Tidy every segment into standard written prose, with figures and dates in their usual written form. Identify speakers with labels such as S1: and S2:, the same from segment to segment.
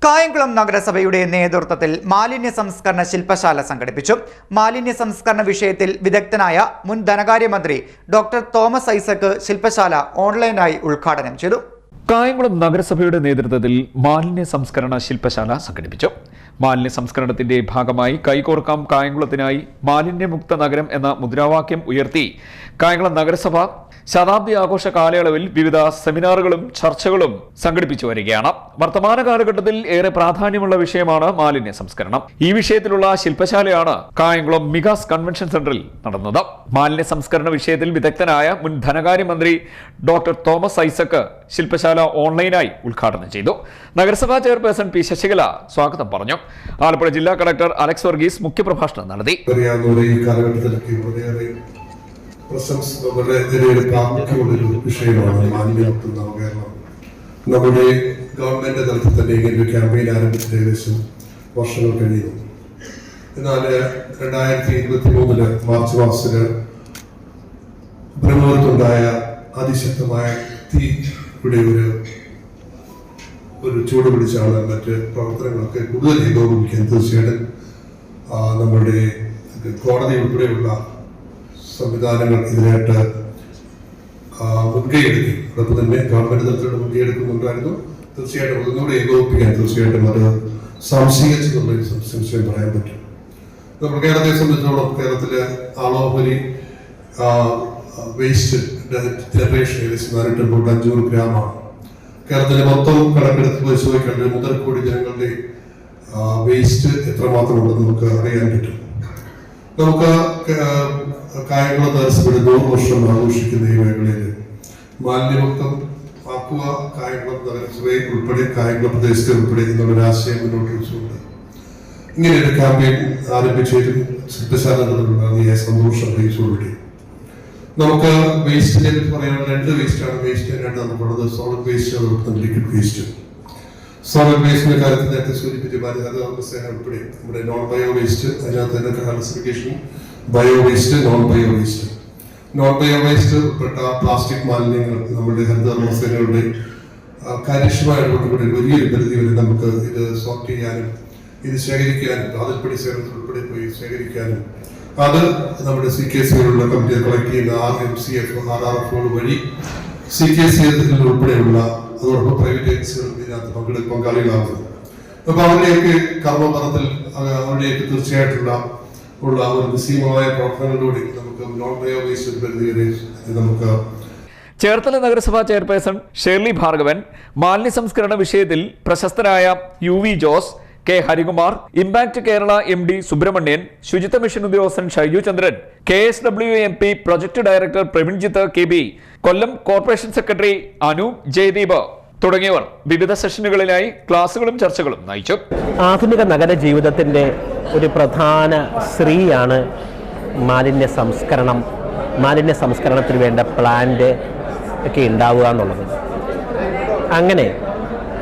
S1: കായംകുളം നഗരസഭയുടെ നേതൃത്വത്തിൽ മാലിന്യ സംസ്കരണ ശില്പശാല സംഘടിപ്പിച്ചു. മാലിന്യ സംസ്കരണ വിഷയത്തിൽ വിദഗ്ധനായ മുൻ ധനകാര്യമന്ത്രി ഡോക്ടർ തോമസ് ഐസക് ശില്പശാല ഓൺലൈനായി ഉദ്ഘാടനം ചെയ്തു.
S2: കായംകുളം നഗരസഭയുടെ നേതൃത്വത്തിൽ മാലിന്യ സംസ്കരണ ശില്പശാല സംഘടിപ്പിച്ചു. മാലിന്യ സംസ്കരണത്തിന്റെ ഭാഗമായി കൈകോർക്കാം കായംകുളത്തിനായി മാലിന്യമുക്ത നഗരം എന്ന മുദ്രാവാക്യം ഉയർത്തി കായംകുളം നഗരസഭ ശതാബ്ദി ആഘോഷ കാലയളവിൽ വിവിധ സെമിനാറുകളും ചർച്ചകളും സംഘടിപ്പിച്ചു വരികയാണ്. വർത്തമാന കാലഘട്ടത്തിൽ ഏറെ പ്രാധാന്യമുള്ള വിഷയമാണ് മാലിന്യ സംസ്കരണം. ഈ വിഷയത്തിലുള്ള ശില്പശാലയാണ് കായംകുളം മികാസ് കൺവെൻഷൻ സെന്ററിൽ നടന്നത്. മാലിന്യ സംസ്കരണ വിഷയത്തിൽ വിദഗ്ധനായ മുൻ ധനകാര്യമന്ത്രി ഡോക്ടർ തോമസ് ഐസക് ശില്പശാല ഓൺലൈനായി ഉദ്ഘാടനം ചെയ്തു. നഗരസഭാ ചെയർപേഴ്സൺ പി ശശികല സ്വാഗതം പറഞ്ഞു. ആലപ്പുഴ ജില്ലാ കളക്ടർ അലക്സ് വർഗീസ് മുഖ്യപ്രഭാഷണം നടത്തി.
S3: വിഷയമാണ് മാലിന്യമുക്ത നവകേരളം. നമ്മുടെ ഗവൺമെന്റ് തലത്തിൽ തന്നെ ഇങ്ങനെ ഒരു ക്യാമ്പയിൻ ആരംഭിച്ചിട്ട് ഏകദേശം വർഷങ്ങൾ കഴിയുന്നു. എന്നാൽ 2023 മാർച്ച് മാസത്തില് ബ്രഹ്മപുരത്തുണ്ടായ അതിശക്തമായ തീയുടെ ഒരു ചൂട് പിടിച്ചാണ് മറ്റ് പ്രവർത്തനങ്ങളൊക്കെ കൂടുതൽ ഏകോപിപ്പിക്കാൻ തീർച്ചയായിട്ടും നമ്മുടെ കോടതി ഉൾപ്പെടെയുള്ള സംവിധാനങ്ങൾ ഇതിനായിട്ട് മുൻകൈയെടുക്കും. അതോടൊപ്പം തന്നെ ഗവൺമെന്റ് തലത്തിലുള്ള മുൻകൈയെടുക്കുന്നുണ്ടായിരുന്നു. തീർച്ചയായിട്ടും ഒന്നുകൂടെ ഏകോപിപ്പിക്കാൻ തീർച്ചയായിട്ടും അത് സംശയിച്ചെന്നുള്ള സംശയം പറയാൻ പറ്റും. നമ്മുടെ കേരളത്തെ സംബന്ധിച്ചിടത്തോളം കേരളത്തിലെ ആളോഹരി വേസ്റ്റ് ജനറേഷൻ ഏകദേശം 500 ഗ്രാമാണ്. കേരളത്തിലെ മൊത്തം കണക്കെടുത്ത് പരിശോധിക്കേണ്ടത് 1.5 കോടി ജനങ്ങളുടെ വേസ്റ്റ് എത്രമാത്രം ഉണ്ടെന്ന് നമുക്ക് അറിയാൻ പറ്റും. നമുക്ക് കായംകുളം നഗരസഭയുടെ 100 വർഷം ആഘോഷിക്കുന്ന ഈ മേഖലയിൽ മാലിന്യമുക്തം ആക്കുക, കായംകുളം നഗരസഭയെ ഉൾപ്പെടെ കായംകുളം പ്രദേശത്തെ ഉൾപ്പെടെ എന്നുള്ളൊരു ആശയം മുന്നോട്ട് വെച്ചുകൊണ്ട് ഇങ്ങനെ ഒരു ക്യാമ്പയിൻ ആരംഭിച്ചതിലും ശില്പശാല നടന്നിട്ടുണ്ടാകുന്ന സന്തോഷം അറിയിച്ചുകൊള്ളി. നമുക്ക് വേസ്റ്റിനെ പറ്റി പറയാനുള്ള 2 വേസ്റ്റാണ് വേസ്റ്റ് നമുക്കുള്ളത്. സോളിഡ് വേസ്റ്റ്, അതോടൊപ്പം ലിക്വിഡ് വേസ്റ്റ്. സോളിഡ് വേസ്റ്റിന്റെ കാര്യത്തിൽ നേരത്തെ സൂചിപ്പിച്ച ഹരിതകർമ്മസേന ഉൾപ്പെടെ നമ്മുടെ നോൺ ബയോ വേസ്റ്റ്, അതിനകത്ത് തന്നെ classification bio waste, non bio waste. Non bio waste ഉൾപ്പെട്ട പ്ലാസ്റ്റിക് മാലിന്യങ്ങൾ നമ്മുടെ ഹരിതകർമ്മസേനയുടെ കാര്യക്ഷമമായ ഇടപെടലുകൂടി വലിയൊരു പരിധി വരെ നമുക്ക് ഇത് സോർട്ട് ചെയ്യാനും ഇത് ശേഖരിക്കാനും അതിൽപ്പടി സേവനത്തിൽ ഉൾപ്പെടെ പോയി ശേഖരിക്കാനും അത് നമ്മുടെ CKC കമ്മിറ്റി കളക്ട് ചെയ്യുന്ന RMCF, RRF വഴി CKC ഉൾപ്പെടെയുള്ള അതോടൊപ്പം പ്രൈവറ്റ് ഏജൻസികൾ ഇതിനകത്ത് പങ്കാളികളാകുന്നു. അപ്പൊ അവരുടെയൊക്കെ കർമ്മപഥത്തിൽ അവരുടെയൊക്കെ തീർച്ചയായിട്ടുള്ള ഒരു നിസ്സീമമായ പ്രവർത്തനങ്ങളിലൂടെ നമുക്ക് നോൺ ബയോ വേസ്റ്റ് പരിധി വരെ നമുക്ക്.
S2: ചേർത്തല നഗരസഭാ ചെയർപേഴ്സൺ ഷേർലി ഭാർഗവൻ, മാലിന്യ സംസ്കരണ വിഷയത്തിൽ പ്രശസ്തരായ UV Jose, K Harikumar, impact Kerala MD Subramanian, Suchitwa mission ഉദ്യോഗസ്ഥൻ Shaiju Chandran, KSW MP project director Praveenjith KB, Kollam corporation secretary Anu Jayadeep തുടങ്ങിയവർ വിവിധ സെഷനുകളിലായി ക്ലാസുകളും ചർച്ചകളും നയിച്ചു.
S4: ആധുനിക നഗര ജീവിതത്തിന്റെ ഒരു പ്രധാന ശ്രീയാണ് മാലിന്യ സംസ്കരണത്തിന് വേണ്ട പ്ലാന്റ് ഒക്കെ ഉണ്ടാവുക എന്നുള്ളത്. അങ്ങനെ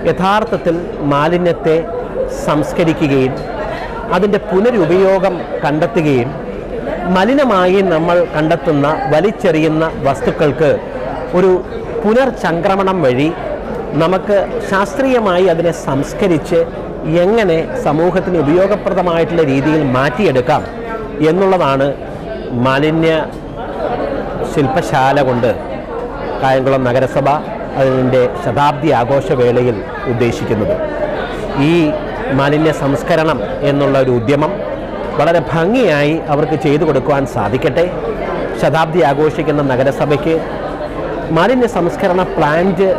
S4: യഥാർത്ഥത്തിൽ മാലിന്യത്തെ സംസ്കരിക്കുകയും അതിൻ്റെ പുനരുപയോഗം കണ്ടെത്തുകയും മലിനമായി നമ്മൾ കണ്ടെത്തുന്ന വലിച്ചെറിയുന്ന വസ്തുക്കൾക്ക് ഒരു പുനർചംക്രമണം വഴി നമുക്ക് ശാസ്ത്രീയമായി അതിനെ സംസ്കരിച്ച് എങ്ങനെ സമൂഹത്തിന് ഉപയോഗപ്രദമായിട്ടുള്ള രീതിയിൽ മാറ്റിയെടുക്കാം എന്നുള്ളതാണ് മാലിന്യ ശില്പശാല കൊണ്ട് കായംകുളം നഗരസഭ അതിൻ്റെ ശതാബ്ദി ആഘോഷവേളയിൽ ഉദ്ദേശിക്കുന്നത്. ഈ മാലിന്യ സംസ്കരണം എന്നുള്ള ഒരു ഉദ്യമം വളരെ ഭംഗിയായി അവർക്ക് ചെയ്തു കൊടുക്കുവാൻ സാധിക്കട്ടെ. ശതാബ്ദി ആഘോഷിക്കുന്ന നഗരസഭയ്ക്ക് മാലിന്യ സംസ്കരണ പ്ലാന്റ്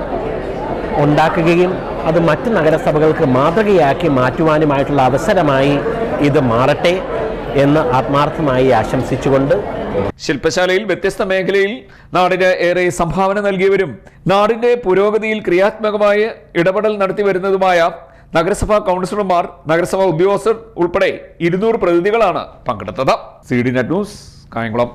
S4: ഉണ്ടാക്കുകയും അത് മറ്റ് നഗരസഭകൾക്ക് മാതൃകയാക്കി മാറ്റുവാനുമായിട്ടുള്ള അവസരമായി ഇത് മാറട്ടെ എന്ന് ആത്മാർത്ഥമായി ആശംസിച്ചുകൊണ്ട്
S2: ശില്പശാലയിൽ വ്യത്യസ്ത മേഖലയിൽ നാടിന് ഏറെ സംഭാവന നൽകിയവരും നാടിന്റെ പുരോഗതിയിൽ ക്രിയാത്മകമായ ഇടപെടൽ നടത്തി വരുന്നതുമായ നഗരസഭാ കൗൺസിലർമാർ, നഗരസഭാ ഉദ്യോഗസ്ഥർ ഉൾപ്പെടെ 200 പ്രതിനിധികളാണ് പങ്കെടുത്തത്. CD net news, Kayamkulam.